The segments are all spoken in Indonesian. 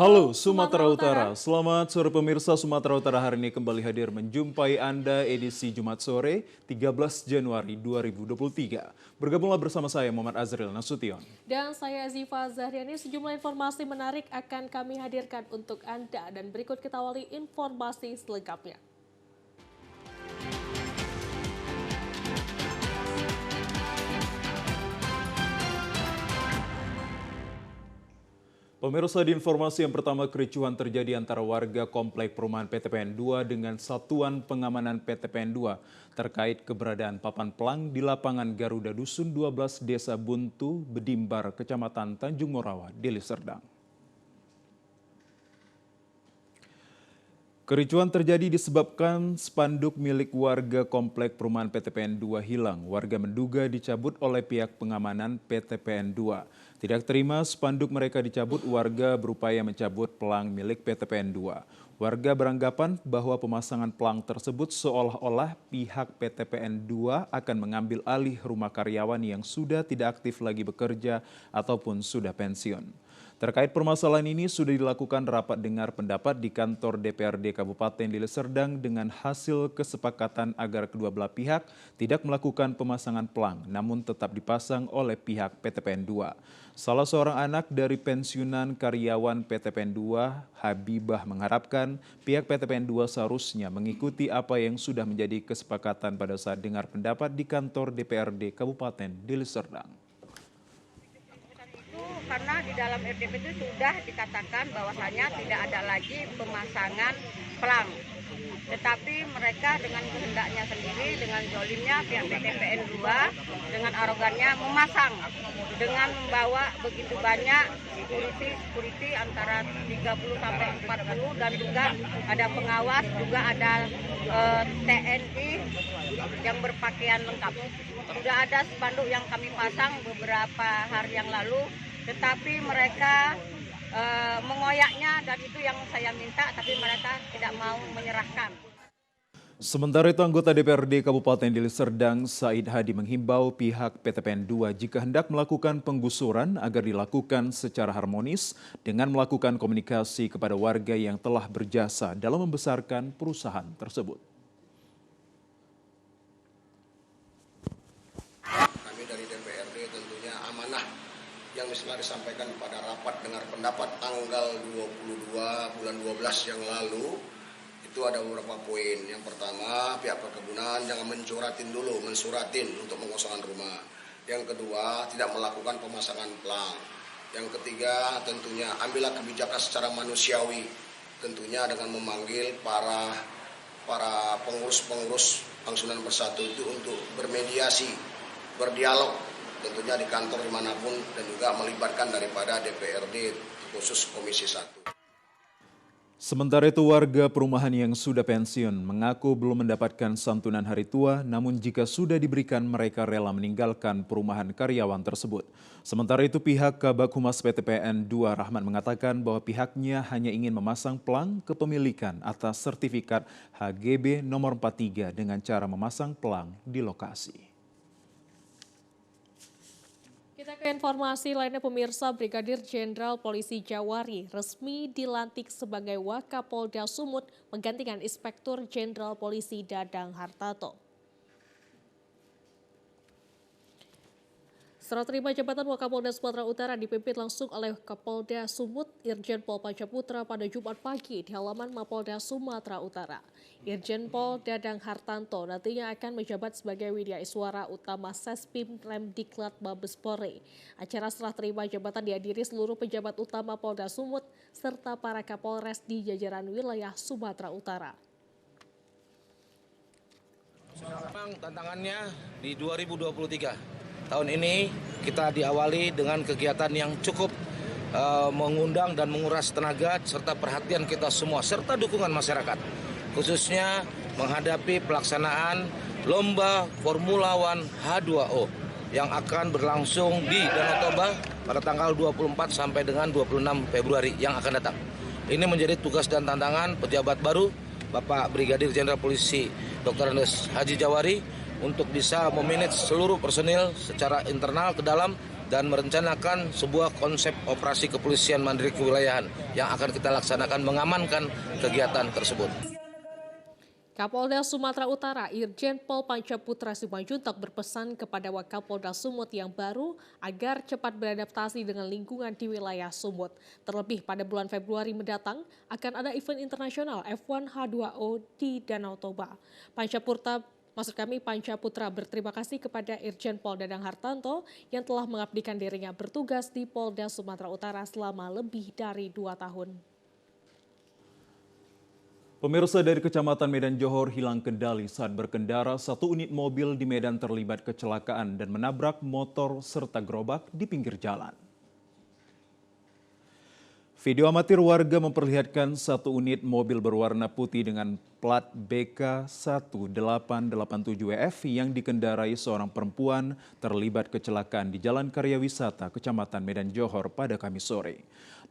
Halo Sumatera Utara, selamat sore pemirsa. Sumatera Utara hari ini kembali hadir menjumpai Anda edisi Jumat sore 13 Januari 2023. Bergabunglah bersama saya Muhammad Azril Nasution. Dan saya Ziva Zahriani, sejumlah informasi menarik akan kami hadirkan untuk Anda. Dan berikut kita awali informasi selengkapnya. Pemirsa, di informasi yang pertama, kericuhan terjadi antara warga komplek perumahan PTPN 2 dengan Satuan Pengamanan PTPN 2 terkait keberadaan papan pelang di lapangan Garuda Dusun 12 Desa Buntu, Bedimbar, Kecamatan Tanjung Morawa, Deli Serdang. Kericuhan terjadi disebabkan spanduk milik warga komplek perumahan PTPN 2 hilang. Warga menduga dicabut oleh pihak pengamanan PTPN 2. Tidak terima spanduk mereka dicabut, warga berupaya mencabut pelang milik PTPN 2. Warga beranggapan bahwa pemasangan pelang tersebut seolah-olah pihak PTPN 2 akan mengambil alih rumah karyawan yang sudah tidak aktif lagi bekerja ataupun sudah pensiun. Terkait permasalahan ini sudah dilakukan rapat dengar pendapat di kantor DPRD Kabupaten Deli Serdang dengan hasil kesepakatan agar kedua belah pihak tidak melakukan pemasangan pelang namun tetap dipasang oleh pihak PTPN 2. Salah seorang anak dari pensiunan karyawan PTPN 2, Habibah, mengharapkan pihak PTPN 2 seharusnya mengikuti apa yang sudah menjadi kesepakatan pada saat dengar pendapat di kantor DPRD Kabupaten Deli Serdang. Karena di dalam RDP itu sudah dikatakan bahwasanya tidak ada lagi pemasangan pelang. Tetapi mereka dengan kehendaknya sendiri, dengan zolimnya pihak PTPN 2, dengan arogannya memasang. Dengan membawa begitu banyak security antara 30-40 dan juga ada pengawas, juga ada TNI yang berpakaian lengkap. Sudah ada spanduk yang kami pasang beberapa hari yang lalu, tetapi mereka mengoyaknya dan itu yang saya minta, tapi mereka tidak mau menyerahkan. Sementara itu, anggota DPRD Kabupaten Deli Serdang, Said Hadi, menghimbau pihak PTPN 2 jika hendak melakukan penggusuran agar dilakukan secara harmonis dengan melakukan komunikasi kepada warga yang telah berjasa dalam membesarkan perusahaan tersebut. Kami dari DPRD tentunya amanah yang misalnya disampaikan pada rapat dengar pendapat tanggal 22 bulan 12 yang lalu, itu ada beberapa poin. Yang pertama, pihak perkebunan jangan mensuratin untuk pengosongan rumah. Yang kedua, tidak melakukan pemasangan pelang. Yang ketiga, tentunya ambillah kebijakan secara manusiawi, tentunya dengan memanggil para pengurus Pangsunan Bersatu itu untuk bermediasi, berdialog, tentunya di kantor dimanapun, dan juga melibatkan daripada DPRD khusus Komisi 1. Sementara itu, warga perumahan yang sudah pensiun mengaku belum mendapatkan santunan hari tua, namun jika sudah diberikan mereka rela meninggalkan perumahan karyawan tersebut. Sementara itu, pihak Kabag Humas PTPN 2 Rahman mengatakan bahwa pihaknya hanya ingin memasang pelang kepemilikan atas sertifikat HGB nomor 43 dengan cara memasang pelang di lokasi. Kita ke informasi lainnya, pemirsa. Brigadir Jenderal Polisi Jawari resmi dilantik sebagai Wakapolda Sumut menggantikan Inspektur Jenderal Polisi Dadang Hartarto. Serah terima jabatan Wakapolda Sumatera Utara dipimpin langsung oleh Kapolda Sumut Irjen Pol Pancaputra pada Jumat pagi di halaman Mapolda Sumatera Utara. Irjen Pol Dadang Hartarto nantinya akan menjabat sebagai Widya Iswara Utama Sespim Remdiklat Mabes Polri. Acara serah terima jabatan dihadiri seluruh pejabat utama Polda Sumut serta para Kapolres di jajaran wilayah Sumatera Utara. Memang tantangannya di 2023. Tahun ini kita diawali dengan kegiatan yang cukup mengundang dan menguras tenaga serta perhatian kita semua serta dukungan masyarakat. Khususnya menghadapi pelaksanaan Lomba Formula One H2O yang akan berlangsung di Danau Toba pada tanggal 24 sampai dengan 26 Februari yang akan datang. Ini menjadi tugas dan tantangan pejabat baru Bapak Brigadir Jenderal Polisi Dr. Andes Haji Jawari untuk bisa memanage seluruh personil secara internal ke dalam dan merencanakan sebuah konsep operasi kepolisian mandiri kewilayahan yang akan kita laksanakan mengamankan kegiatan tersebut. Kapolda Sumatera Utara Irjen Pol Pancaputra Simanjuntak berpesan kepada Wakapolda Sumut yang baru agar cepat beradaptasi dengan lingkungan di wilayah Sumut. Terlebih pada bulan Februari mendatang akan ada event internasional F1 H2O di Danau Toba. Pancaputra berterima kasih kepada Irjen Pol Dadang Hartanto yang telah mengabdikan dirinya bertugas di Polda Sumatera Utara selama lebih dari 2 tahun. Pemirsa, dari Kecamatan Medan Johor hilang kendali saat berkendara, satu unit mobil di Medan terlibat kecelakaan dan menabrak motor serta gerobak di pinggir jalan. Video amatir warga memperlihatkan satu unit mobil berwarna putih dengan plat BK 1887WF yang dikendarai seorang perempuan terlibat kecelakaan di Jalan Karya Wisata, Kecamatan Medan Johor pada Kamis sore.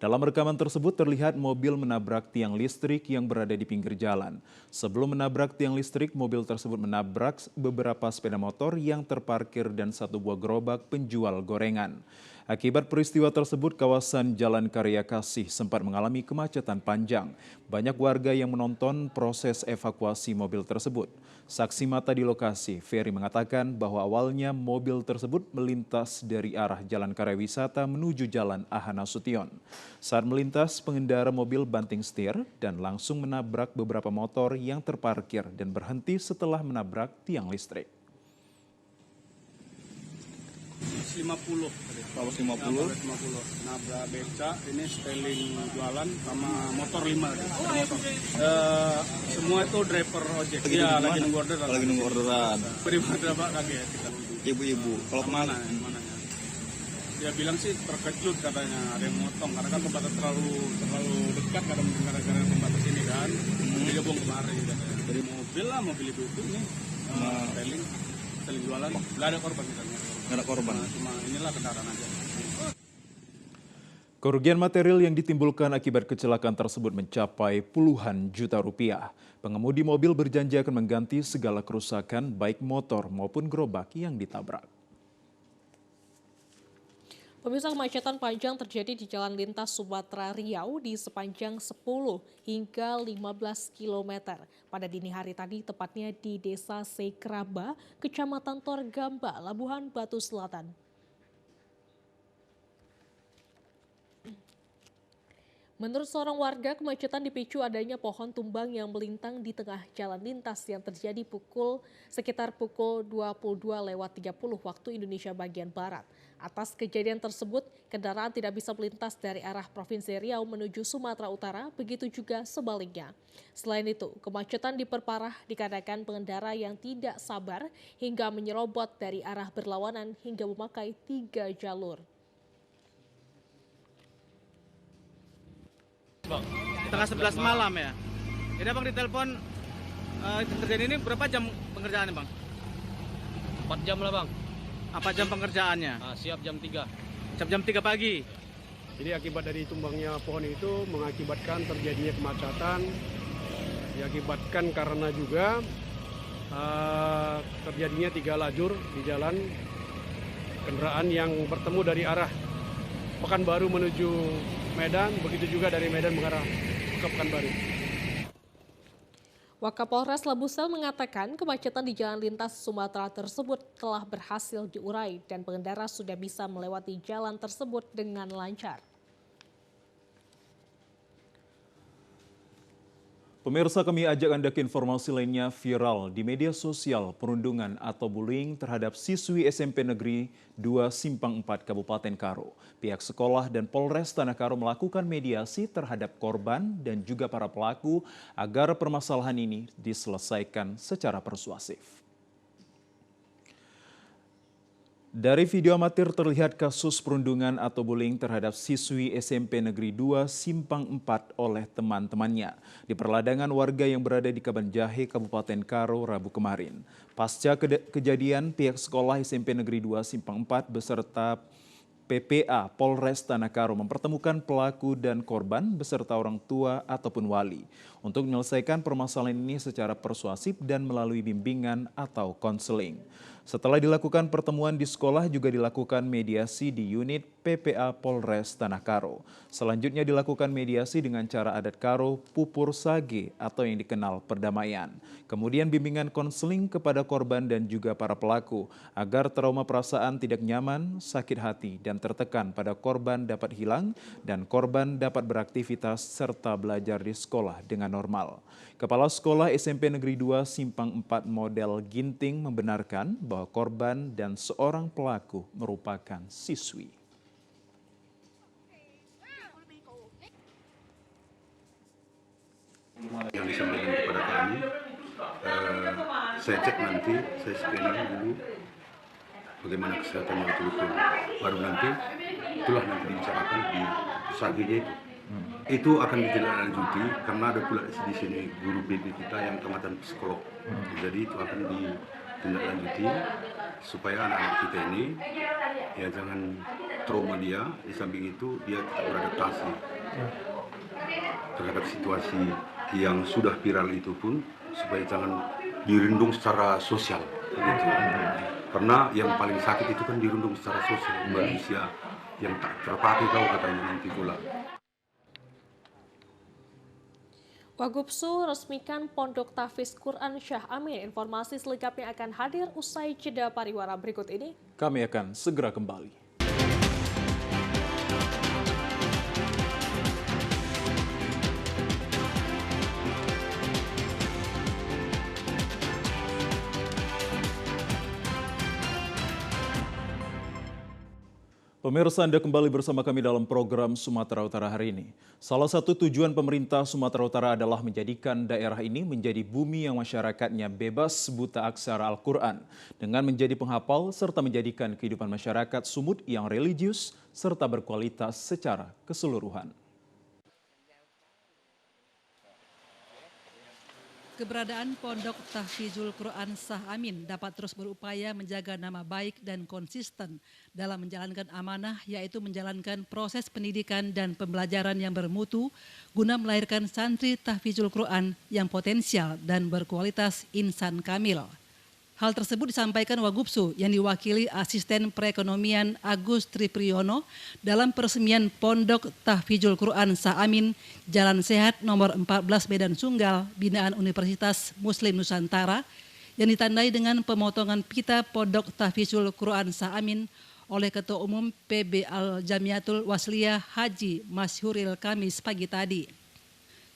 Dalam rekaman tersebut terlihat mobil menabrak tiang listrik yang berada di pinggir jalan. Sebelum menabrak tiang listrik, mobil tersebut menabrak beberapa sepeda motor yang terparkir dan satu buah gerobak penjual gorengan. Akibat peristiwa tersebut, kawasan Jalan Karya Kasih sempat mengalami kemacetan panjang. Banyak warga yang menonton proses evakuasi mobil tersebut. Saksi mata di lokasi, Ferry, mengatakan bahwa awalnya mobil tersebut melintas dari arah Jalan Karya Wisata menuju Jalan AH Nasution. Saat melintas, pengendara mobil banting setir dan langsung menabrak beberapa motor yang terparkir dan berhenti setelah menabrak tiang listrik. 50. Nabrak beca, ini styling jualan sama motor 5. Semua itu driver ojek. Iya, lagi nunggu orderan. Lagi nunggu orderan. Beribadah Pak kaget kita. Ibu-ibu, kalau mana? Dia bilang sih terkejut katanya ada yang motong karena kan tempatnya terlalu dekat kadang gara-gara pembatas ini kan. Dia bong kemarin katanya. Dari mobil itu nih. Styling jualan. Nggak ada korban kita. nggak ada korban. Cuma inilah kendaraan aja. Kerugian material yang ditimbulkan akibat kecelakaan tersebut mencapai puluhan juta rupiah. Pengemudi mobil berjanji akan mengganti segala kerusakan baik motor maupun gerobak yang ditabrak. Pemirsa, kemacetan panjang terjadi di Jalan Lintas Sumatera Riau di sepanjang 10 hingga 15 km. Pada dini hari tadi, tepatnya di Desa Sekraba, Kecamatan Torgamba, Labuhan Batu Selatan. Menurut seorang warga, kemacetan dipicu adanya pohon tumbang yang melintang di tengah jalan lintas yang terjadi sekitar pukul 22.30 waktu Indonesia bagian Barat. Atas kejadian tersebut, kendaraan tidak bisa melintas dari arah Provinsi Riau menuju Sumatera Utara, begitu juga sebaliknya. Selain itu, kemacetan diperparah dikarenakan pengendara yang tidak sabar hingga menyerobot dari arah berlawanan hingga memakai 3 jalur. Bang, setengah 11 malam ya. Jadi abang ditelepon terjadi ini berapa jam pengerjaannya bang? 4 jam lah bang. Apa jam pengerjaannya? Siap jam 3. Siap jam 3 pagi. Jadi akibat dari tumbangnya pohon itu mengakibatkan terjadinya kemacetan. Diakibatkan karena juga terjadinya 3 lajur di jalan kendaraan yang bertemu dari arah Pekanbaru menuju Medan, begitu juga dari Medan mengarah ke Pekanbaru. Wakapolres Labusel mengatakan kemacetan di jalan lintas Sumatera tersebut telah berhasil diurai dan pengendara sudah bisa melewati jalan tersebut dengan lancar. Pemirsa, kami ajak Anda ke informasi lainnya. Viral di media sosial perundungan atau bullying terhadap siswi SMP Negeri 2 Simpang 4 Kabupaten Karo. Pihak sekolah dan Polres Tanah Karo melakukan mediasi terhadap korban dan juga para pelaku agar permasalahan ini diselesaikan secara persuasif. Dari video amatir terlihat kasus perundungan atau bullying terhadap siswi SMP Negeri 2 Simpang 4 oleh teman-temannya di perladangan warga yang berada di Kabanjahe, Kabupaten Karo, Rabu kemarin. Pasca kejadian, pihak sekolah SMP Negeri 2 Simpang 4 beserta PPA Polres Tanah Karo mempertemukan pelaku dan korban beserta orang tua ataupun wali. untuk menyelesaikan permasalahan ini secara persuasif dan melalui bimbingan atau konseling. Setelah dilakukan pertemuan di sekolah, juga dilakukan mediasi di unit PPA Polres Tanah Karo. Selanjutnya dilakukan mediasi dengan cara adat Karo pupur sage atau yang dikenal perdamaian. Kemudian bimbingan konseling kepada korban dan juga para pelaku agar trauma perasaan tidak nyaman, sakit hati, dan tertekan pada korban dapat hilang dan korban dapat beraktivitas serta belajar di sekolah dengan normal. Kepala Sekolah SMP Negeri 2 Simpang 4 Model Ginting membenarkan bahwa korban dan seorang pelaku merupakan siswi. Yang disampaikan kepada kami, saya cek nanti, saya screening dulu bagaimana kesehatannya betul-betul. Baru nanti, itulah nanti dibicarakan di pusatnya itu. Itu akan ditindaklanjuti karena ada pula di sini guru BB kita yang tamatan psikolog. Jadi itu akan ditindaklanjuti supaya anak-anak kita ini ya jangan trauma dia. Di samping itu dia tetap beradaptasi terhadap situasi yang sudah viral itu pun supaya jangan dirundung secara sosial gitu. Karena yang paling sakit itu kan dirundung secara sosial, manusia yang tak terpakai tahu katanya nanti pula. Wagubsu resmikan Pondok Tahfiz Quran Syah Amin. Informasi selengkapnya akan hadir usai jeda pariwara berikut ini. Kami akan segera kembali. Pemirsa, Anda kembali bersama kami dalam program Sumatera Utara hari ini. Salah satu tujuan pemerintah Sumatera Utara adalah menjadikan daerah ini menjadi bumi yang masyarakatnya bebas buta aksara Al-Quran dengan menjadi penghafal serta menjadikan kehidupan masyarakat Sumut yang religius serta berkualitas secara keseluruhan. Keberadaan Pondok Tahfizul Quran Syah Amin dapat terus berupaya menjaga nama baik dan konsisten dalam menjalankan amanah, yaitu menjalankan proses pendidikan dan pembelajaran yang bermutu guna melahirkan santri Tahfizul Quran yang potensial dan berkualitas insan kamil. Hal tersebut disampaikan Wagubsu yang diwakili Asisten Perekonomian Agus Tripriyono dalam peresmian Pondok Tahfizul Quran Syah Amin, Jalan Sehat nomor 14 Medan Sunggal, binaan Universitas Muslim Nusantara, yang ditandai dengan pemotongan pita Pondok Tahfizul Quran Syah Amin oleh Ketua Umum PB Al-Jamiatul Wasliyah Haji Masyhuril Kamis pagi tadi.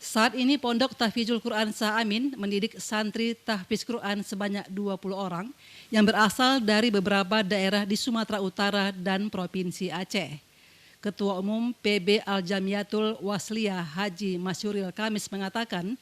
Saat ini Pondok Tahfizul Quran Syah Amin mendidik santri tahfiz Quran sebanyak 20 orang yang berasal dari beberapa daerah di Sumatera Utara dan Provinsi Aceh. Ketua Umum PB Al-Jamiatul Wasliyah Haji Masyhuril Kamis mengatakan,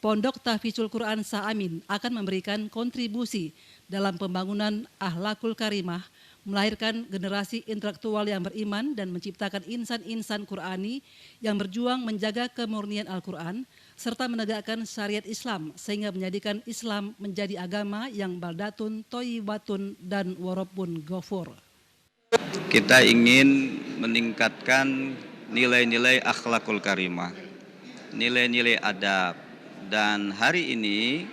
Pondok Tahfizul Quran Syah Amin akan memberikan kontribusi dalam pembangunan akhlakul karimah, melahirkan generasi intelektual yang beriman dan menciptakan insan-insan Qurani yang berjuang menjaga kemurnian Al-Quran serta menegakkan syariat Islam sehingga menjadikan Islam menjadi agama yang baldatun, toyibatun, dan warobun ghafur. Kita ingin meningkatkan nilai-nilai akhlakul karimah, nilai-nilai adab, dan hari ini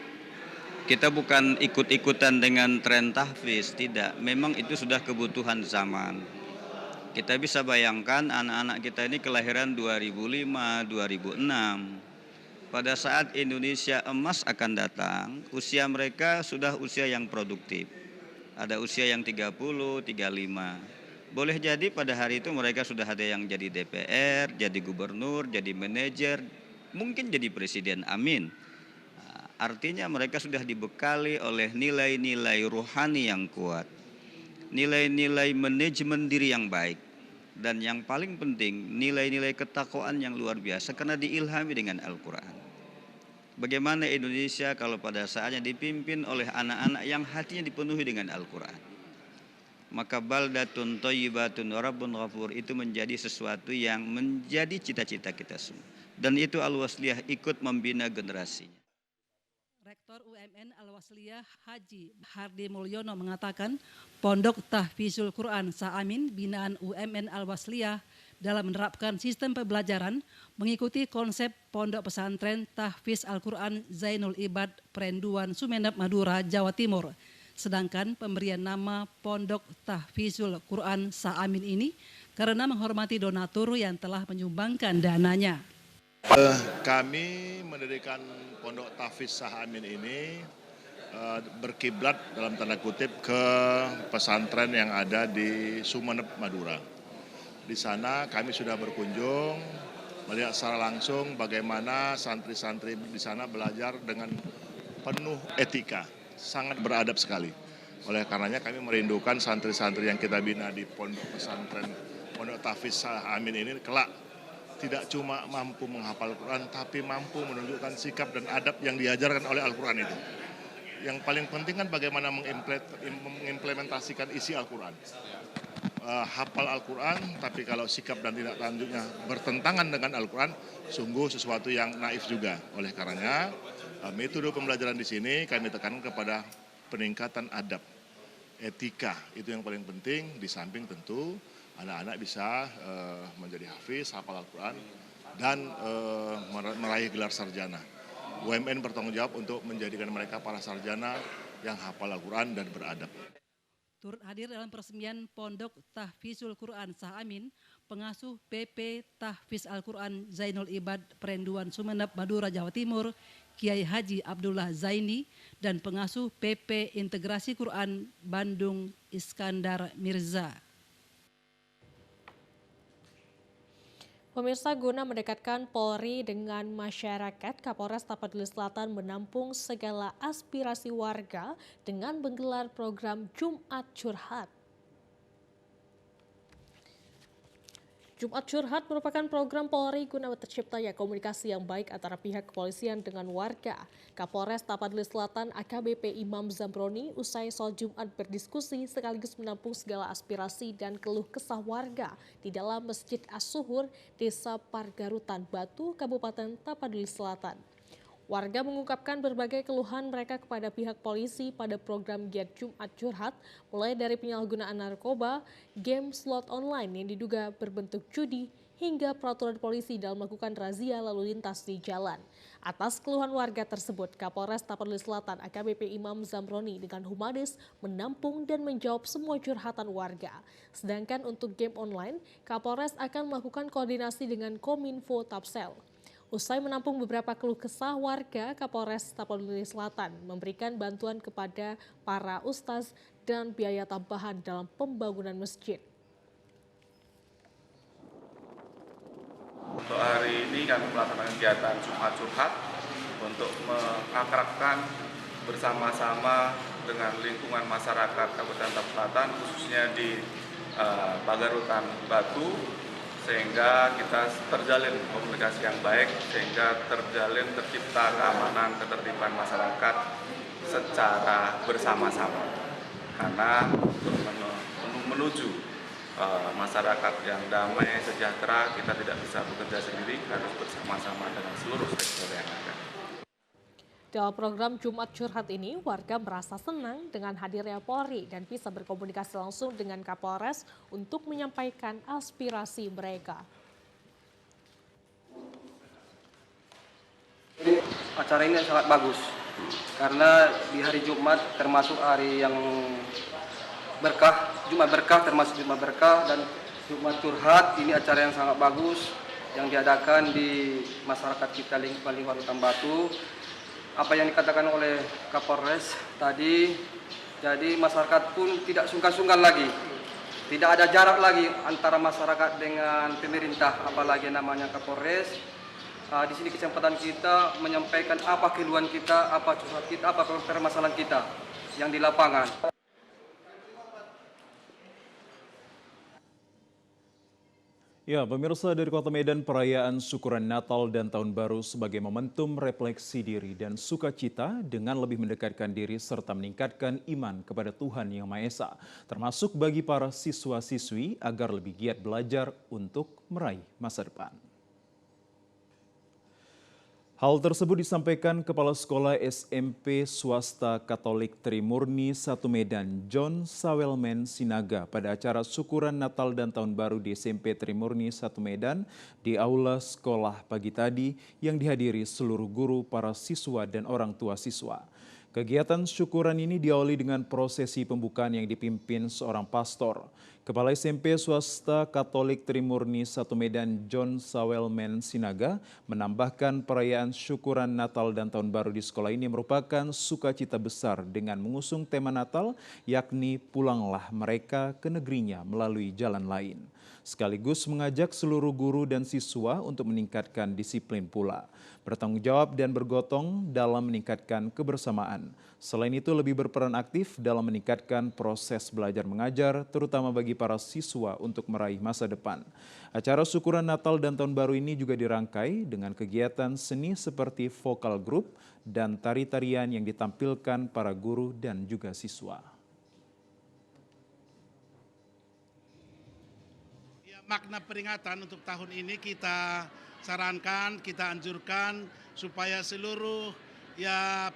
kita bukan ikut-ikutan dengan tren tahfiz, tidak. Memang itu sudah kebutuhan zaman. Kita bisa bayangkan anak-anak kita ini kelahiran 2005, 2006. Pada saat Indonesia emas akan datang, usia mereka sudah usia yang produktif. Ada usia yang 30, 35. Boleh jadi pada hari itu mereka sudah ada yang jadi DPR, jadi gubernur, jadi manajer, mungkin jadi presiden, amin. Artinya mereka sudah dibekali oleh nilai-nilai ruhani yang kuat, nilai-nilai manajemen diri yang baik, dan yang paling penting nilai-nilai ketakwaan yang luar biasa karena diilhami dengan Al-Quran. Bagaimana Indonesia kalau pada saatnya dipimpin oleh anak-anak yang hatinya dipenuhi dengan Al-Quran? Maka baldatun thayyibatun rabbun ghafur itu menjadi sesuatu yang menjadi cita-cita kita semua. Dan itu Al-Wasliyah ikut membina generasinya. Rektor UMN Al-Wasliyah Haji Hardi Mulyono mengatakan Pondok Tahfizul Quran Syah Amin binaan UMN Al-Wasliyah dalam menerapkan sistem pembelajaran mengikuti konsep Pondok Pesantren Tahfiz Al-Quran Zainul Ibad Perenduan Sumeneb, Madura, Jawa Timur. Sedangkan pemberian nama Pondok Tahfizul Quran Sahamin ini karena menghormati donatur yang telah menyumbangkan dananya. Kami mendirikan Pondok Tahfiz Sahamin ini berkiblat dalam tanda kutip ke pesantren yang ada di Sumeneb, Madura. Di sana kami sudah berkunjung, melihat secara langsung bagaimana santri-santri di sana belajar dengan penuh etika, sangat beradab sekali. Oleh karenanya kami merindukan santri-santri yang kita bina di Pondok Pesantren Pondok Tahfiz Sahamin ini kelak tidak cuma mampu menghafal Al-Quran, tapi mampu menunjukkan sikap dan adab yang diajarkan oleh Al-Quran itu. Yang paling penting kan bagaimana mengimplementasikan isi Al-Quran. Hafal Al-Quran, tapi kalau sikap dan tindak lanjutnya bertentangan dengan Al-Quran, sungguh sesuatu yang naif juga. Oleh karenanya, metode pembelajaran di sini kami tekankan kepada peningkatan adab, etika, itu yang paling penting, di samping tentu anak-anak bisa menjadi hafiz, hafal Al-Quran, dan meraih gelar sarjana. UMN bertanggung jawab untuk menjadikan mereka para sarjana yang hafal Al-Quran dan beradab. Turut hadir dalam peresmian Pondok Tahfizul Quran Sahamin, pengasuh PP Tahfiz Al-Quran Zainul Ibad Perenduan Sumeneb, Madura, Jawa Timur, Kiai Haji Abdullah Zaini, dan pengasuh PP Integrasi Quran Bandung Iskandar Mirza. Pemirsa, guna mendekatkan Polri dengan masyarakat, Kapolres Tapanuli Selatan menampung segala aspirasi warga dengan menggelar program Jumat Curhat. Jumat Curhat merupakan program Polri guna terciptanya komunikasi yang baik antara pihak kepolisian dengan warga. Kapolres Tapanuli Selatan AKBP Imam Zamroni usai sholat Jumat berdiskusi sekaligus menampung segala aspirasi dan keluh kesah warga di dalam Masjid As-Suhur, Desa Pargarutan Batu, Kabupaten Tapanuli Selatan. Warga mengungkapkan berbagai keluhan mereka kepada pihak polisi pada program giat Jumat Curhat, mulai dari penyalahgunaan narkoba, game slot online yang diduga berbentuk judi, hingga peraturan polisi dalam melakukan razia lalu lintas di jalan. Atas keluhan warga tersebut, Kapolres Tapanuli Selatan AKBP Imam Zamroni dengan humanis menampung dan menjawab semua curhatan warga. Sedangkan untuk game online, Kapolres akan melakukan koordinasi dengan Kominfo Tapsel. Usai menampung beberapa keluh kesah warga, Kapolres Tapanuli Selatan memberikan bantuan kepada para ustaz dan biaya tambahan dalam pembangunan masjid. Untuk hari ini kami melaksanakan kegiatan Jumat Curhat untuk mengakrabkan bersama-sama dengan lingkungan masyarakat Kabupaten Tapanuli Selatan, khususnya di Pargarutan Batu, sehingga kita terjalin komunikasi yang baik, sehingga tercipta keamanan, ketertiban masyarakat secara bersama-sama. Karena untuk menuju masyarakat yang damai, sejahtera, kita tidak bisa bekerja sendiri, harus bersama-sama dengan seluruh stakeholder yang ada. Dalam program Jumat Curhat ini, warga merasa senang dengan hadirnya Polri dan bisa berkomunikasi langsung dengan Kapolres untuk menyampaikan aspirasi mereka. Acara ini sangat bagus, karena di hari Jumat termasuk hari yang berkah, Jumat berkah termasuk Jumat berkah, dan Jumat Curhat ini acara yang sangat bagus yang diadakan di masyarakat kita lingkungan Hutan Batu. Apa yang dikatakan oleh Kapolres tadi, jadi masyarakat pun tidak sungkan-sungkan lagi. Tidak ada jarak lagi antara masyarakat dengan pemerintah, apalagi namanya Kapolres. Di sini kesempatan kita menyampaikan apa keluhan kita, apa curhat kita, apa permasalahan kita yang di lapangan. Ya, pemirsa, dari Kota Medan, perayaan syukuran Natal dan Tahun Baru sebagai momentum refleksi diri dan sukacita dengan lebih mendekatkan diri serta meningkatkan iman kepada Tuhan Yang Maha Esa, termasuk bagi para siswa-siswi agar lebih giat belajar untuk meraih masa depan. Hal tersebut disampaikan Kepala Sekolah SMP Swasta Katolik Trimurni 1 Medan, John Sawelmen Sinaga pada acara syukuran Natal dan Tahun Baru di SMP Trimurni 1 Medan di Aula Sekolah pagi tadi yang dihadiri seluruh guru, para siswa dan orang tua siswa. Kegiatan syukuran ini diawali dengan prosesi pembukaan yang dipimpin seorang pastor. Kepala SMP Swasta Katolik Trimurni 1 Medan, John Sawelmen Sinaga, menambahkan perayaan syukuran Natal dan Tahun Baru di sekolah ini merupakan sukacita besar dengan mengusung tema Natal, yakni pulanglah mereka ke negerinya melalui jalan lain. Sekaligus mengajak seluruh guru dan siswa untuk meningkatkan disiplin pula, bertanggung jawab dan bergotong dalam meningkatkan kebersamaan. Selain itu lebih berperan aktif dalam meningkatkan proses belajar mengajar, terutama bagi para siswa untuk meraih masa depan. Acara syukuran Natal dan Tahun Baru ini juga dirangkai dengan kegiatan seni seperti vokal grup dan tari-tarian yang ditampilkan para guru dan juga siswa. Makna peringatan untuk tahun ini kita sarankan, kita anjurkan supaya seluruh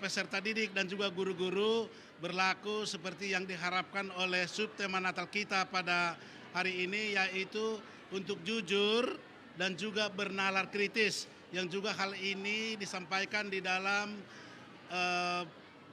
peserta didik dan juga guru-guru berlaku seperti yang diharapkan oleh subtema Natal kita pada hari ini, yaitu untuk jujur dan juga bernalar kritis, yang juga hal ini disampaikan di dalam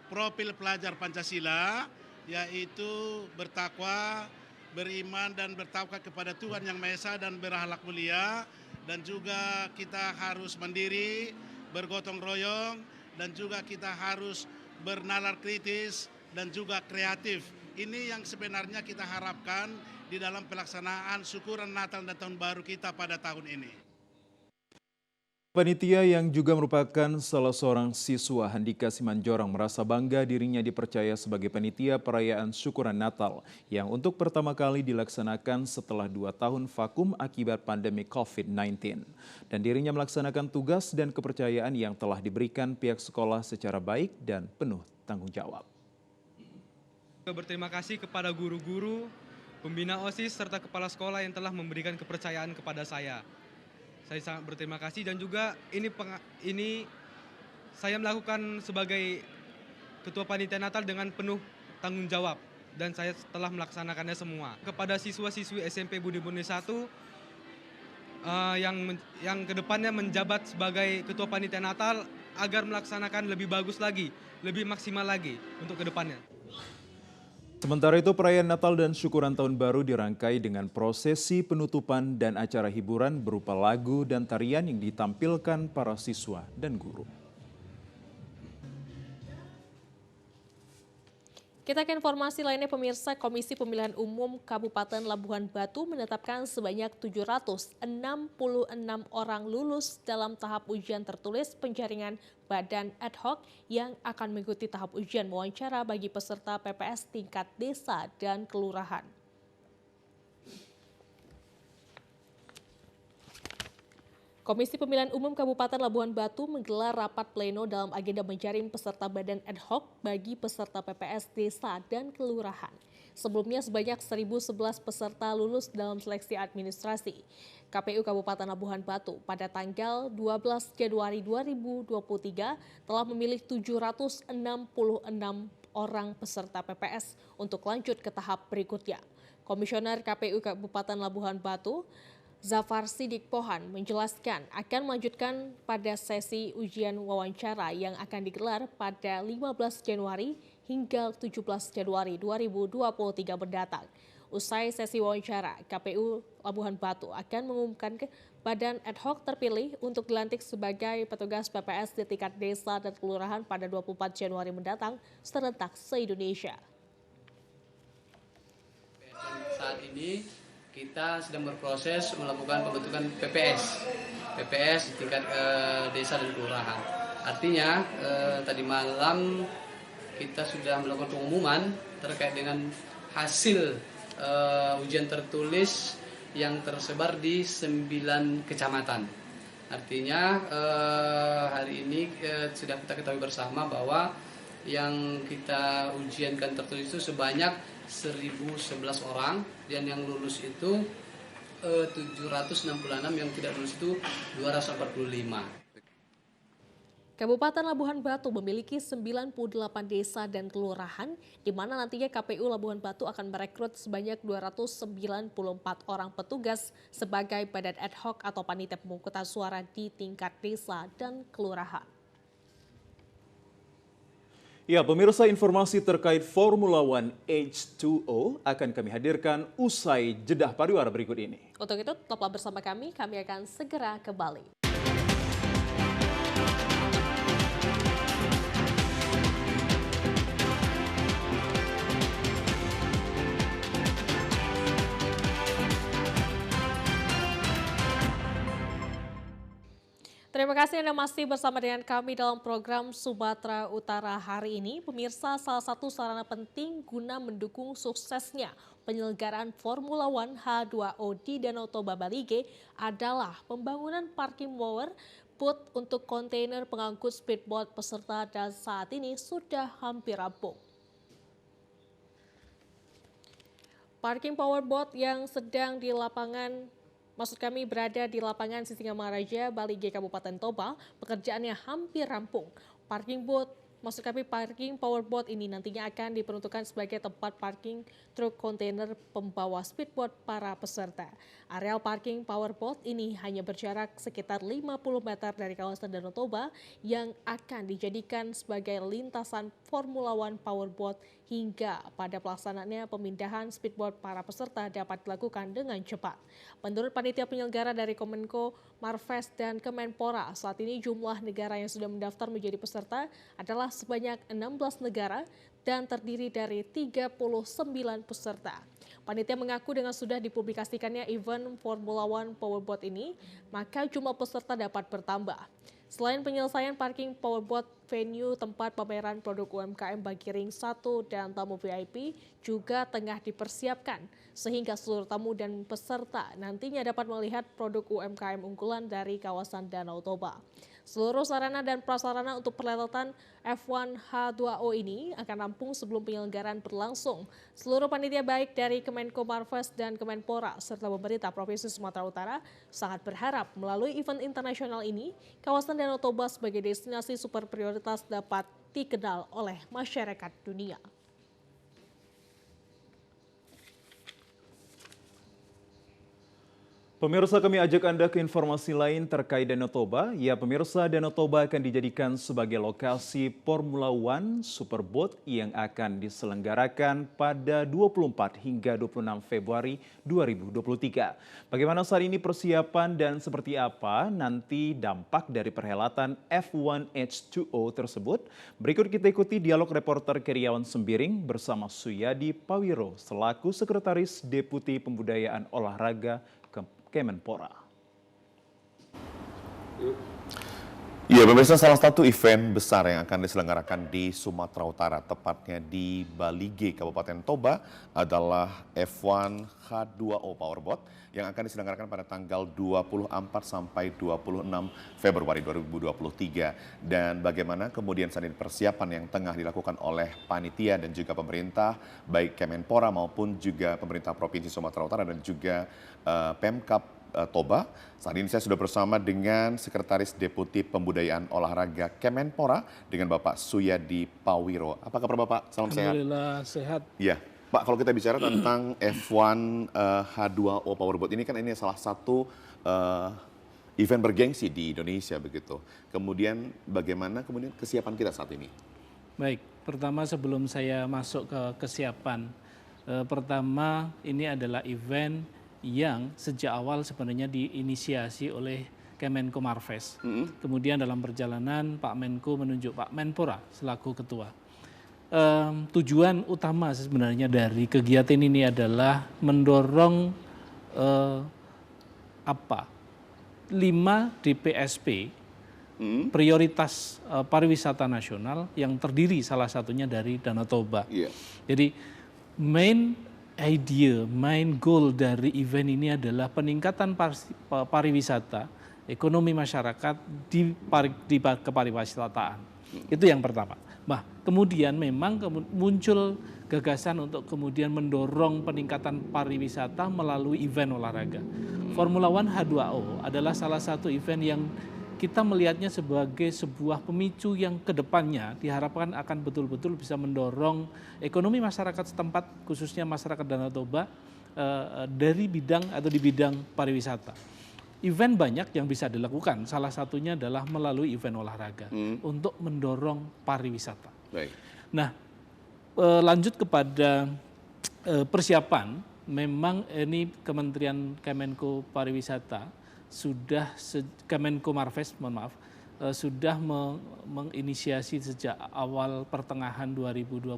profil pelajar Pancasila, yaitu bertakwa, beriman dan bertawakal kepada Tuhan Yang Maha Esa dan berakhlak mulia, dan juga kita harus mandiri, bergotong royong, dan juga kita harus bernalar kritis dan juga kreatif. Ini yang sebenarnya kita harapkan di dalam pelaksanaan syukuran Natal dan Tahun Baru kita pada tahun ini. Panitia yang juga merupakan salah seorang siswa Handika Simanjorang merasa bangga dirinya dipercaya sebagai panitia perayaan syukuran Natal yang untuk pertama kali dilaksanakan setelah 2 tahun vakum akibat pandemi COVID-19. Dan dirinya melaksanakan tugas dan kepercayaan yang telah diberikan pihak sekolah secara baik dan penuh tanggung jawab. Berterima kasih kepada guru-guru, pembina OSIS, serta kepala sekolah yang telah memberikan kepercayaan kepada saya. Saya sangat berterima kasih dan juga ini saya melakukan sebagai Ketua Panitia Natal dengan penuh tanggung jawab dan saya telah melaksanakannya semua. Kepada siswa-siswi SMP Budi Murni 1 yang kedepannya menjabat sebagai Ketua Panitia Natal agar melaksanakan lebih bagus lagi, lebih maksimal lagi untuk kedepannya. Sementara itu perayaan Natal dan syukuran Tahun Baru dirangkai dengan prosesi penutupan dan acara hiburan berupa lagu dan tarian yang ditampilkan para siswa dan guru. Kita ke informasi lainnya pemirsa, Komisi Pemilihan Umum Kabupaten Labuhan Batu menetapkan sebanyak 766 orang lulus dalam tahap ujian tertulis penjaringan badan ad hoc yang akan mengikuti tahap ujian wawancara bagi peserta PPS tingkat desa dan kelurahan. Komisi Pemilihan Umum Kabupaten Labuhan Batu menggelar rapat pleno dalam agenda menjaring peserta badan ad hoc bagi peserta PPS desa dan kelurahan. Sebelumnya sebanyak 1.011 peserta lulus dalam seleksi administrasi. KPU Kabupaten Labuhan Batu pada tanggal 12 Januari 2023 telah memilih 766 orang peserta PPS untuk lanjut ke tahap berikutnya. Komisioner KPU Kabupaten Labuhan Batu, Zafar Sidik Pohan, menjelaskan akan melanjutkan pada sesi ujian wawancara yang akan digelar pada 15 Januari hingga 17 Januari 2023 mendatang. Usai sesi wawancara, KPU Labuhan Batu akan mengumumkan badan ad hoc terpilih untuk dilantik sebagai petugas PPS di tingkat desa dan kelurahan pada 24 Januari mendatang serentak se-Indonesia. Saat ini kita sedang berproses melakukan pembentukan PPS di tingkat desa dan kelurahan. Artinya tadi malam kita sudah melakukan pengumuman terkait dengan hasil ujian tertulis yang tersebar di 9 kecamatan. Artinya hari ini sudah kita ketahui bersama bahwa yang kita ujiankan tertulis itu sebanyak 1.011 orang, dan yang lulus itu 766, yang tidak lulus itu 245. Kabupaten Labuhan Batu memiliki 98 desa dan kelurahan, di mana nantinya KPU Labuhan Batu akan merekrut sebanyak 294 orang petugas sebagai badan ad hoc atau panitia pemungutan suara di tingkat desa dan kelurahan. Ya, pemirsa, informasi terkait Formula One H2O akan kami hadirkan usai jeda pariwara berikut ini. Untuk itu, tetaplah bersama kami akan segera kembali. Terima kasih Anda masih bersama dengan kami dalam program Sumatera Utara hari ini. Pemirsa, salah satu sarana penting guna mendukung suksesnya penyelenggaraan Formula One H2O di Danau Toba Balige adalah pembangunan parking mower booth untuk kontainer pengangkut speedboat peserta dan saat ini sudah hampir rampung. Parking powerboat yang sedang di lapangan berada di lapangan Sisingamaraja, Balige, Kabupaten Toba, pekerjaannya hampir rampung. Parking powerboat ini nantinya akan diperuntukkan sebagai tempat parking truk kontainer pembawa speedboat para peserta. Areal parking powerboat ini hanya berjarak sekitar 50 meter dari kawasan Danau Toba yang akan dijadikan sebagai lintasan Formula One powerboat hingga pada pelaksanaannya pemindahan speedboat para peserta dapat dilakukan dengan cepat. Menurut panitia penyelenggara dari Kemenko Marves dan Kemenpora, saat ini jumlah negara yang sudah mendaftar menjadi peserta adalah sebanyak 16 negara dan terdiri dari 39 peserta. Panitia mengaku dengan sudah dipublikasikannya event Formula One Powerboat ini, maka jumlah peserta dapat bertambah. Selain penyelesaian parking powerboat, venue tempat pameran produk UMKM bagi ring 1 dan tamu VIP juga tengah dipersiapkan sehingga seluruh tamu dan peserta nantinya dapat melihat produk UMKM unggulan dari kawasan Danau Toba. Seluruh sarana dan prasarana untuk perhelatan F1 H2O ini akan rampung sebelum penyelenggaraan berlangsung. Seluruh panitia baik dari Kemenko Marves dan Kemenpora serta pemerintah Provinsi Sumatera Utara sangat berharap melalui event internasional ini, kawasan Danau Toba sebagai destinasi super prioritas dapat dikenal oleh masyarakat dunia. Pemirsa, kami ajak Anda ke informasi lain terkait Danau Toba. Ya, pemirsa, Danau Toba akan dijadikan sebagai lokasi Formula One Superboat yang akan diselenggarakan pada 24 hingga 26 Februari 2023. Bagaimana saat ini persiapan dan seperti apa nanti dampak dari perhelatan F1 H2O tersebut? Berikut kita ikuti dialog reporter Keriawan Sembiring bersama Suyadi Pawiro selaku Sekretaris Deputi Pembudayaan Olahraga Kemenpora. Ya, pemirsa, salah satu event besar yang akan diselenggarakan di Sumatera Utara, tepatnya di Balige, Kabupaten Toba, adalah F1 H2O Powerboat yang akan diselenggarakan pada tanggal 24 sampai 26 Februari 2023. Dan bagaimana kemudian saat ini persiapan yang tengah dilakukan oleh panitia dan juga pemerintah, baik Kemenpora maupun juga pemerintah Provinsi Sumatera Utara dan juga Pemkab Toba. Saat ini saya sudah bersama dengan Sekretaris Deputi Pembudayaan Olahraga Kemenpora dengan Bapak Suyadi Pawiro. Apa kabar Bapak? Salam sehat. Alhamdulillah sehat. Ya, Pak, kalau kita bicara tentang F1 H2O Powerboat ini kan ini salah satu event bergengsi di Indonesia begitu. Kemudian bagaimana kemudian kesiapan kita saat ini? Baik, pertama sebelum saya masuk ke kesiapan, pertama ini adalah event yang sejak awal sebenarnya diinisiasi oleh Kemenko Marves. Kemudian dalam perjalanan Pak Menko menunjuk Pak Menpora selaku ketua. Tujuan utama sebenarnya dari kegiatan ini adalah mendorong 5 DPSP prioritas pariwisata nasional yang terdiri salah satunya dari Danau Toba. Jadi main goal dari event ini adalah peningkatan pariwisata, ekonomi masyarakat di kepariwisataan. Itu yang pertama. Nah, kemudian memang muncul gagasan untuk kemudian mendorong peningkatan pariwisata melalui event olahraga. Formula One H2O adalah salah satu event yang kita melihatnya sebagai sebuah pemicu yang kedepannya diharapkan akan betul-betul bisa mendorong ekonomi masyarakat setempat, khususnya masyarakat Danau Toba, dari bidang atau di bidang pariwisata. Event banyak yang bisa dilakukan, salah satunya adalah melalui event olahraga untuk mendorong pariwisata. Baik. Nah, lanjut kepada persiapan, memang ini Kementerian Kemenko Pariwisata sudah Kemenko Marves, sudah menginisiasi sejak awal pertengahan 2022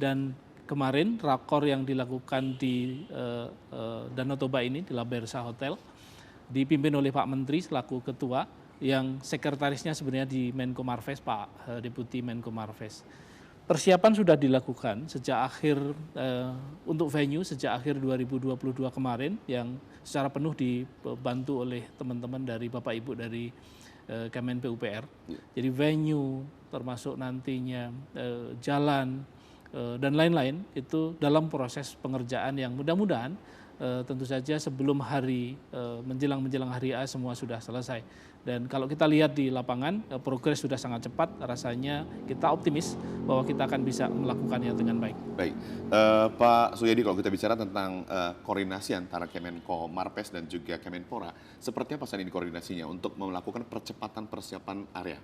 dan kemarin rakor yang dilakukan di Danau Toba ini di La Bersa Hotel dipimpin oleh Pak Menteri selaku ketua, yang sekretarisnya sebenarnya di Menko Marves, Pak Deputi Menko Marves. Persiapan sudah dilakukan sejak akhir untuk venue sejak akhir 2022 kemarin, yang secara penuh dibantu oleh teman-teman dari Bapak Ibu dari Kemen PUPR. Jadi venue termasuk nantinya jalan dan lain-lain itu dalam proses pengerjaan yang mudah-mudahan tentu saja sebelum menjelang hari A semua sudah selesai. Dan kalau kita lihat di lapangan, progres sudah sangat cepat, rasanya kita optimis bahwa kita akan bisa melakukannya dengan baik. Baik, Pak Suyadi, kalau kita bicara tentang koordinasi antara Kemenko Marves dan juga Kemenpora, seperti apa saat ini koordinasinya untuk melakukan percepatan persiapan area?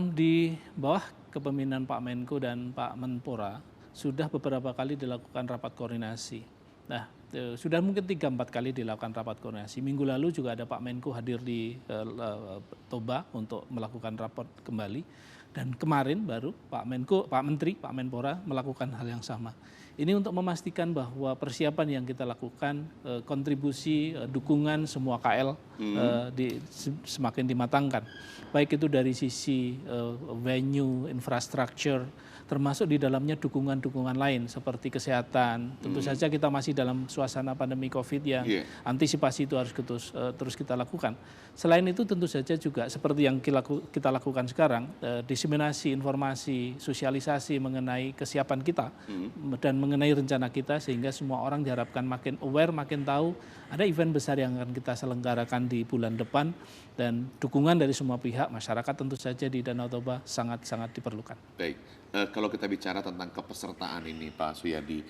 Di bawah kepemimpinan Pak Menko dan Pak Menpora, sudah beberapa kali dilakukan rapat koordinasi. Nah, sudah mungkin 3-4 kali dilakukan rapat koordinasi. Minggu lalu juga ada Pak Menko hadir di Toba untuk melakukan rapat kembali. Dan kemarin baru Pak Menteri, Pak Menpora melakukan hal yang sama. Ini untuk memastikan bahwa persiapan yang kita lakukan, kontribusi, dukungan semua KL semakin dimatangkan. Baik itu dari sisi venue, infrastructure, termasuk di dalamnya dukungan-dukungan lain seperti kesehatan. Tentu saja kita masih dalam suasana pandemi COVID yang antisipasi itu harus terus kita lakukan. Selain itu tentu saja juga seperti yang kita lakukan sekarang, diseminasi informasi, sosialisasi mengenai kesiapan kita dan mengenai rencana kita, sehingga semua orang diharapkan makin aware, makin tahu ada event besar yang akan kita selenggarakan di bulan depan, dan dukungan dari semua pihak, masyarakat tentu saja di Danau Toba sangat-sangat diperlukan. Baik, kalau kita bicara tentang kepesertaan ini Pak Suyadi,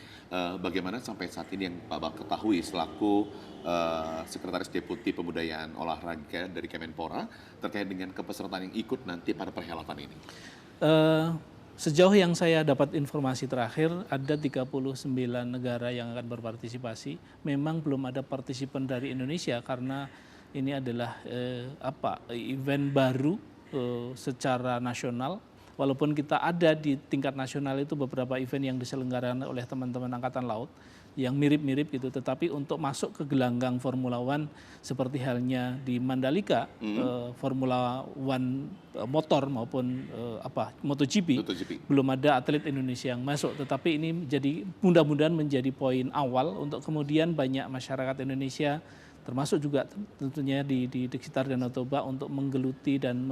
bagaimana sampai saat ini yang Pak ketahui selaku Sekretaris Deputi Pembudayaan Olahraga dari Kemenpora terkait dengan kepesertaan yang ikut nanti pada perhelatan ini? Sejauh yang saya dapat informasi terakhir, ada 39 negara yang akan berpartisipasi. Memang belum ada partisipan dari Indonesia karena ini adalah event baru secara nasional. Walaupun kita ada di tingkat nasional itu beberapa event yang diselenggarakan oleh teman-teman Angkatan Laut yang mirip-mirip gitu, tetapi untuk masuk ke gelanggang Formula One seperti halnya di Mandalika, Formula One motor maupun MotoGP, belum ada atlet Indonesia yang masuk, tetapi ini jadi mudah-mudahan menjadi poin awal untuk kemudian banyak masyarakat Indonesia termasuk juga tentunya di sekitar Danau Toba untuk menggeluti dan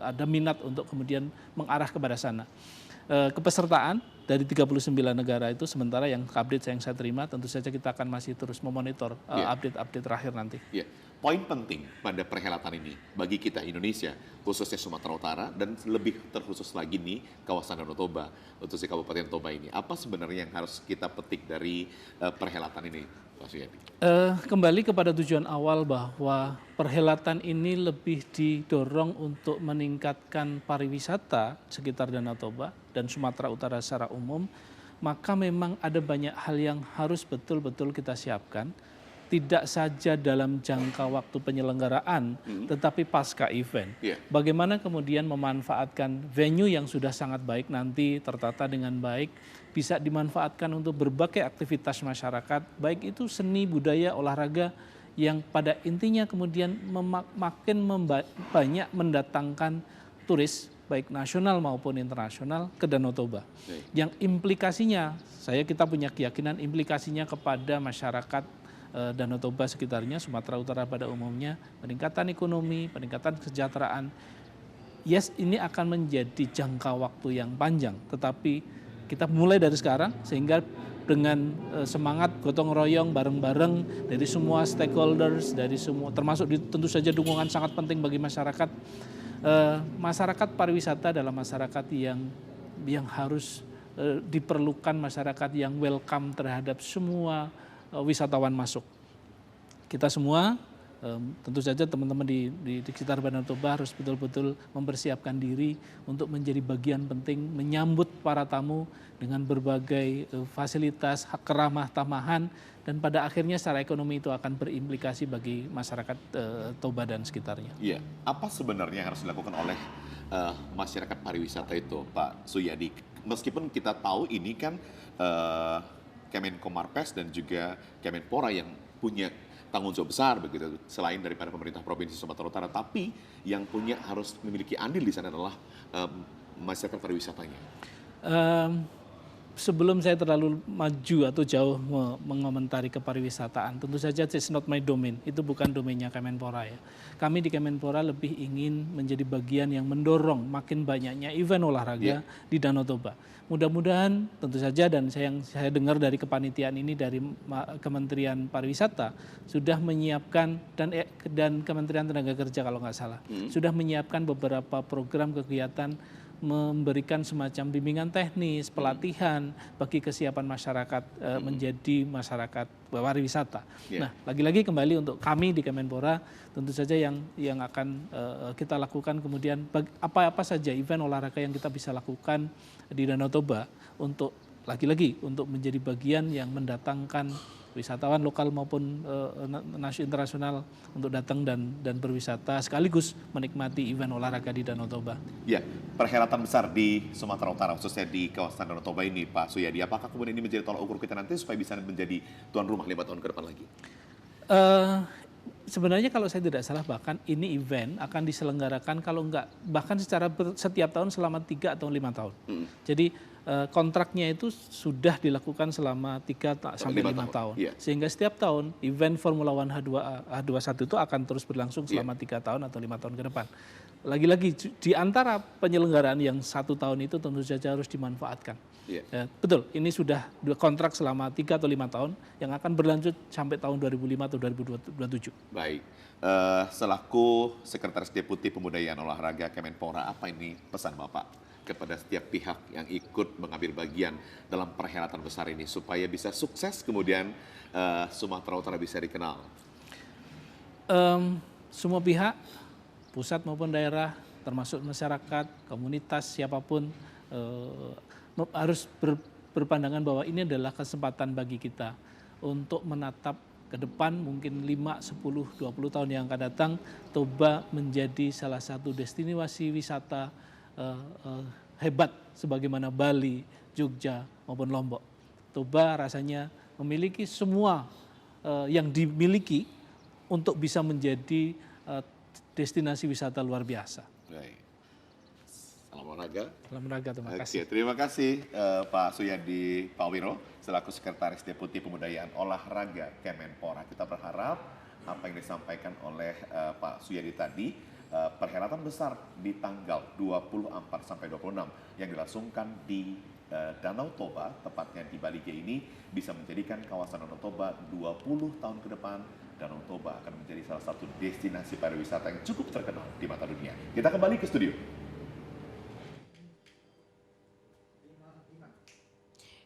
ada minat untuk kemudian mengarah kepada sana. Kepesertaan dari 39 negara itu sementara yang update yang saya terima, tentu saja kita akan masih terus memonitor update-update terakhir nanti. Poin penting pada perhelatan ini bagi kita Indonesia, khususnya Sumatera Utara dan lebih terkhusus lagi nih kawasan Danau Toba, khususnya Kabupaten Toba ini, apa sebenarnya yang harus kita petik dari perhelatan ini, Pak Suyadi? Kembali kepada tujuan awal bahwa perhelatan ini lebih didorong untuk meningkatkan pariwisata sekitar Danau Toba dan Sumatera Utara secara umum, maka memang ada banyak hal yang harus betul-betul kita siapkan. Tidak saja dalam jangka waktu penyelenggaraan, tetapi pasca event. Bagaimana kemudian memanfaatkan venue yang sudah sangat baik nanti, tertata dengan baik, bisa dimanfaatkan untuk berbagai aktivitas masyarakat, baik itu seni, budaya, olahraga, yang pada intinya kemudian makin banyak mendatangkan turis, baik nasional maupun internasional ke Danau Toba. Yang implikasinya, kita punya keyakinan implikasinya kepada masyarakat Danau Toba sekitarnya, Sumatera Utara pada umumnya, peningkatan ekonomi, peningkatan kesejahteraan. Ini akan menjadi jangka waktu yang panjang, tetapi kita mulai dari sekarang sehingga dengan semangat gotong royong bareng-bareng dari semua stakeholders, dari semua termasuk tentu saja dukungan sangat penting bagi masyarakat. Masyarakat pariwisata adalah masyarakat yang harus diperlukan, masyarakat yang welcome terhadap semua wisatawan masuk. Kita semua tentu saja teman-teman di sekitar Danau Toba harus betul-betul mempersiapkan diri untuk menjadi bagian penting menyambut para tamu dengan berbagai fasilitas, keramah tamahan, dan pada akhirnya secara ekonomi itu akan berimplikasi bagi masyarakat Toba dan sekitarnya. Iya, apa sebenarnya yang harus dilakukan oleh masyarakat pariwisata itu, Pak Suyadi? Meskipun kita tahu ini kan Kemenkomarpes dan juga Kemenpora yang punya tanggung jawab besar begitu, selain daripada pemerintah Provinsi Sumatera Utara, tapi yang punya harus memiliki andil di sana adalah masyarakat pariwisatanya. Sebelum saya terlalu maju atau jauh mengomentari kepariwisataan, tentu saja it's not my domain, itu bukan domainnya Kemenpora ya. Kami di Kemenpora lebih ingin menjadi bagian yang mendorong makin banyaknya event olahraga di Danau Toba. Mudah-mudahan tentu saja, dan yang saya dengar dari kepanitiaan ini dari Kementerian Pariwisata sudah menyiapkan, dan Kementerian Tenaga Kerja kalau nggak salah, sudah menyiapkan beberapa program kegiatan memberikan semacam bimbingan teknis, pelatihan bagi kesiapan masyarakat menjadi masyarakat pariwisata. Nah, lagi-lagi kembali untuk kami di Kemenpora, tentu saja yang akan kita lakukan kemudian apa-apa saja event olahraga yang kita bisa lakukan di Danau Toba untuk lagi-lagi untuk menjadi bagian yang mendatangkan wisatawan lokal maupun internasional untuk datang dan berwisata sekaligus menikmati event olahraga di Danau Toba. Ya, perhelatan besar di Sumatera Utara khususnya di kawasan Danau Toba ini, Pak Suyadi, apakah kemudian ini menjadi tolak ukur kita nanti supaya bisa menjadi tuan rumah 5 tahun ke depan lagi? Sebenarnya kalau saya tidak salah bahkan ini event akan diselenggarakan kalau enggak bahkan secara setiap tahun selama 3 atau 5 tahun. Jadi kontraknya itu sudah dilakukan selama 3 sampai 5 tahun. Sehingga setiap tahun event Formula One H21 itu akan terus berlangsung selama 3 tahun atau 5 tahun ke depan. Lagi-lagi di antara penyelenggaraan yang 1 tahun itu tentu saja harus dimanfaatkan. Betul, ini sudah kontrak selama 3 atau 5 tahun yang akan berlanjut sampai tahun 2005 atau 2027. Baik, selaku Sekretaris Deputi Pembudayaan Olahraga Kemenpora, apa ini pesan Bapak kepada setiap pihak yang ikut mengambil bagian dalam perhelatan besar ini supaya bisa sukses kemudian Sumatera Utara bisa dikenal? Semua pihak, pusat maupun daerah, termasuk masyarakat, komunitas, siapapun harus berpandangan bahwa ini adalah kesempatan bagi kita untuk menatap ke depan mungkin 5, 10, 20 tahun yang akan datang, Toba menjadi salah satu destinasi wisata hebat sebagaimana Bali, Jogja maupun Lombok. Toba rasanya memiliki semua yang dimiliki untuk bisa menjadi destinasi wisata luar biasa. Baik. Salam olahraga. Salam olahraga, terima kasih. Terima kasih Pak Suyadi Pak Wiro selaku Sekretaris Deputi Pembudayaan Olahraga Kemenpora. Kita berharap apa yang disampaikan oleh Pak Suyadi tadi, perhelatan besar di tanggal 24 sampai 26 yang dilangsungkan di Danau Toba, tepatnya di Balige ini, bisa menjadikan kawasan Danau Toba 20 tahun ke depan. Danau Toba akan menjadi salah satu destinasi pariwisata yang cukup terkenal di mata dunia. Kita kembali ke studio.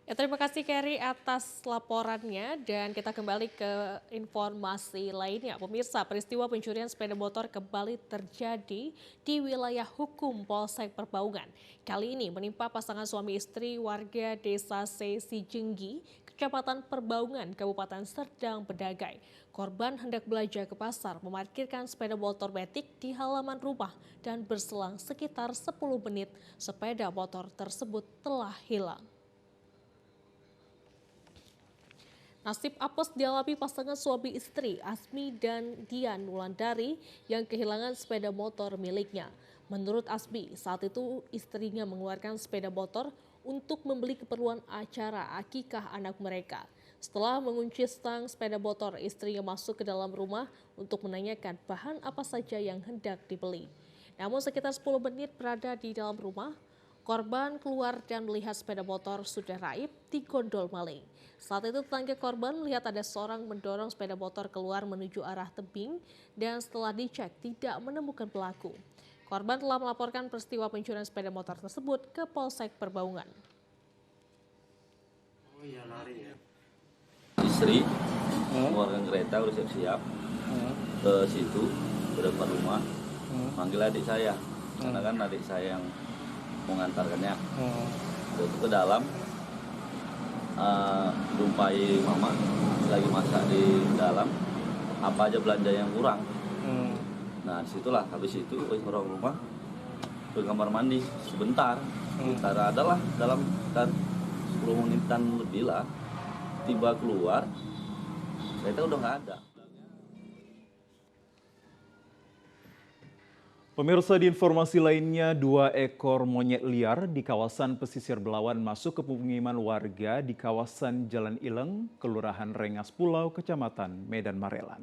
Ya, terima kasih Kerry atas laporannya, dan kita kembali ke informasi lainnya. Pemirsa, peristiwa pencurian sepeda motor kembali terjadi di wilayah hukum Polsek Perbaungan. Kali ini menimpa pasangan suami istri warga Desa Sejenggi, Kecamatan Perbaungan, Kabupaten Serdang Bedagai. Korban hendak belanja ke pasar, memarkirkan sepeda motor metik di halaman rumah, dan berselang sekitar 10 menit sepeda motor tersebut telah hilang. Nasib apes dialami pasangan suami istri Asmi dan Dian Wulandari yang kehilangan sepeda motor miliknya. Menurut Asmi, saat itu istrinya mengeluarkan sepeda motor untuk membeli keperluan acara akikah anak mereka. Setelah mengunci stang sepeda motor, istrinya masuk ke dalam rumah untuk menanyakan bahan apa saja yang hendak dibeli. Namun sekitar 10 menit berada di dalam rumah, Korban keluar dan melihat sepeda motor sudah raib digondol maling. Saat itu tetangga korban melihat ada seorang mendorong sepeda motor keluar menuju arah tebing dan setelah dicek tidak menemukan pelaku. Korban telah melaporkan peristiwa pencurian sepeda motor tersebut ke Polsek Perbaungan. Istri mengeluarkan kereta udah siap-siap ke situ ke depan rumah, manggil adik saya karena kan adik saya yang mengantarkannya. Itu ke dalam, jumpai mama lagi masak di dalam, apa aja belanja yang kurang. Nah disitulah habis itu orang rumah ke kamar mandi sebentar, sebentar adalah dalam 10 menitan lebih lah, tiba keluar kereta udah nggak ada. Pemirsa, di informasi lainnya, 2 ekor monyet liar di kawasan pesisir Belawan masuk ke pemukiman warga di kawasan Jalan Ileng, Kelurahan Rengas Pulau, Kecamatan Medan Marelan.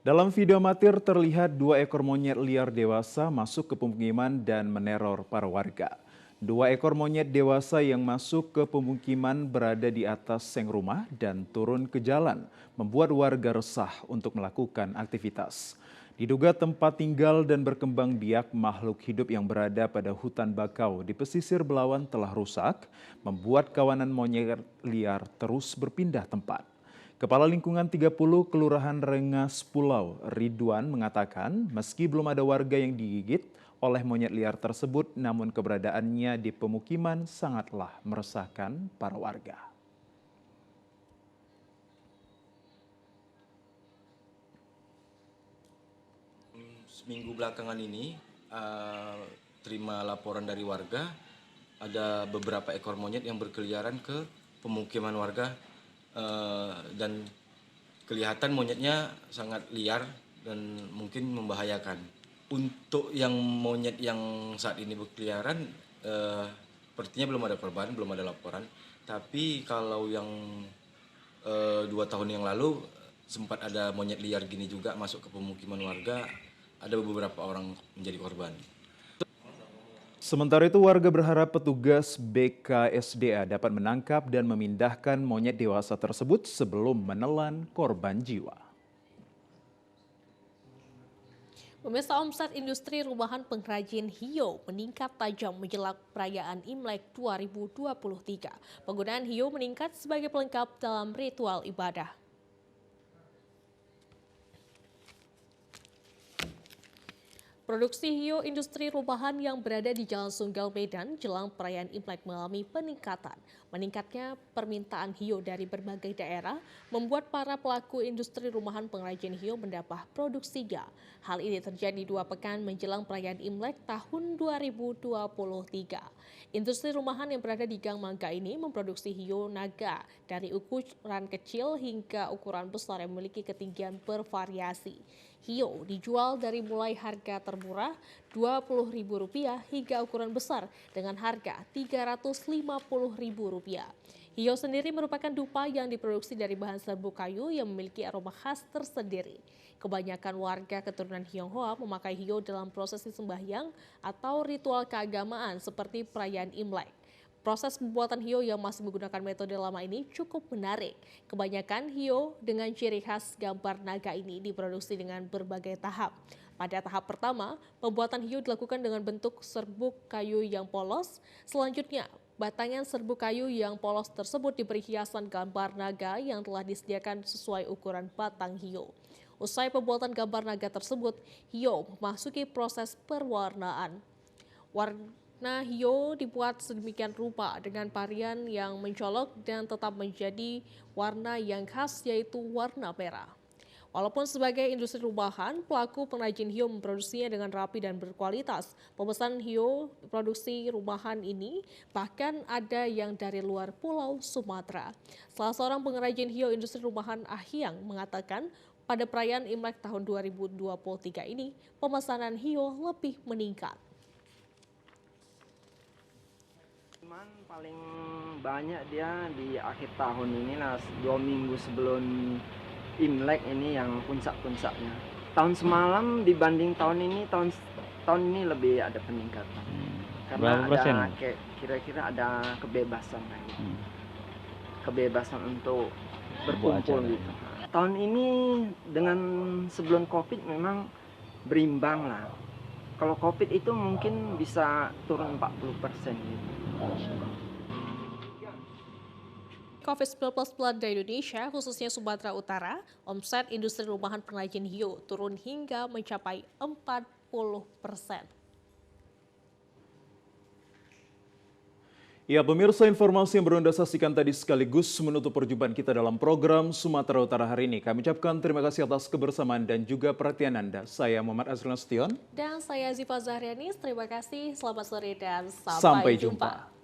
Dalam video amatir terlihat 2 ekor monyet liar dewasa masuk ke pemukiman dan meneror para warga. 2 ekor monyet dewasa yang masuk ke pemukiman berada di atas seng rumah dan turun ke jalan, membuat warga resah untuk melakukan aktivitas. Diduga tempat tinggal dan berkembang biak makhluk hidup yang berada pada hutan bakau di pesisir Belawan telah rusak, membuat kawanan monyet liar terus berpindah tempat. Kepala Lingkungan 30 Kelurahan Rengas Pulau, Ridwan, mengatakan meski belum ada warga yang digigit oleh monyet liar tersebut, namun keberadaannya di pemukiman sangatlah meresahkan para warga. Seminggu belakangan ini terima laporan dari warga ada beberapa ekor monyet yang berkeliaran ke pemukiman warga dan kelihatan monyetnya sangat liar dan mungkin membahayakan. Untuk yang monyet yang saat ini berkeliaran sepertinya belum ada korban, belum ada laporan. Tapi kalau yang 2 tahun yang lalu sempat ada monyet liar gini juga masuk ke pemukiman warga. Ada beberapa orang menjadi korban. Sementara itu warga berharap petugas BKSDA dapat menangkap dan memindahkan monyet dewasa tersebut sebelum menelan korban jiwa. Pemirsa, omset industri rumahan pengrajin hiyo meningkat tajam menjelang perayaan Imlek 2023. Penggunaan hiyo meningkat sebagai pelengkap dalam ritual ibadah. Produksi hiyo industri rumahan yang berada di Jalan Sunggal Medan jelang perayaan Imlek mengalami peningkatan. Meningkatnya permintaan hiyo dari berbagai daerah membuat para pelaku industri rumahan pengrajin hiyo menambah produksinya. Hal ini terjadi 2 pekan menjelang perayaan Imlek tahun 2023. Industri rumahan yang berada di Gang Mangga ini memproduksi hiyo naga dari ukuran kecil hingga ukuran besar yang memiliki ketinggian bervariasi. Hiyo dijual dari mulai harga termurah Rp20.000 hingga ukuran besar dengan harga Rp350.000. Hiyo sendiri merupakan dupa yang diproduksi dari bahan serbuk kayu yang memiliki aroma khas tersendiri. Kebanyakan warga keturunan Tionghoa memakai hiyo dalam prosesi sembahyang atau ritual keagamaan seperti perayaan Imlek. Proses pembuatan hiyo yang masih menggunakan metode lama ini cukup menarik. Kebanyakan hiyo dengan ciri khas gambar naga ini diproduksi dengan berbagai tahap. Pada tahap pertama, pembuatan hiyo dilakukan dengan bentuk serbuk kayu yang polos. Selanjutnya, batangan serbuk kayu yang polos tersebut diberi hiasan gambar naga yang telah disediakan sesuai ukuran batang hiyo. Usai pembuatan gambar naga tersebut, hiyo memasuki proses perwarnaan. Warna hiyo dibuat sedemikian rupa dengan varian yang mencolok dan tetap menjadi warna yang khas, yaitu warna merah. Walaupun sebagai industri rumahan, pelaku pengrajin hiyo memproduksinya dengan rapi dan berkualitas. Pemesan hiyo produksi rumahan ini bahkan ada yang dari luar Pulau Sumatera. Salah seorang pengrajin hiyo industri rumahan Ahyang mengatakan, pada perayaan Imlek tahun 2023 ini, pemesanan hiyo lebih meningkat. Paling banyak dia di akhir tahun ini lah, 2 minggu sebelum Imlek ini yang puncak-puncaknya. Tahun semalam dibanding tahun ini, tahun ini lebih ada peningkatan. Karena Berapa persen? ada kira-kira ada kebebasan lah gitu. Kebebasan untuk berkumpul acara. gitu. Tahun ini dengan sebelum Covid memang berimbang lah. Kalau Covid itu mungkin bisa turun 40% gitu. COVID-19 melanda Indonesia, khususnya Sumatera Utara, omset industri rumahan pengrajin hiu turun hingga mencapai 40%. Ya, pemirsa, informasi yang Anda saksikan tadi sekaligus menutup perjumpaan kita dalam program Sumatera Utara hari ini. Kami ucapkan terima kasih atas kebersamaan dan juga perhatian Anda. Saya Muhammad Azrul Nasution. Dan saya Ziva Zahrianis, terima kasih, selamat sore dan Sampai jumpa. jumpa.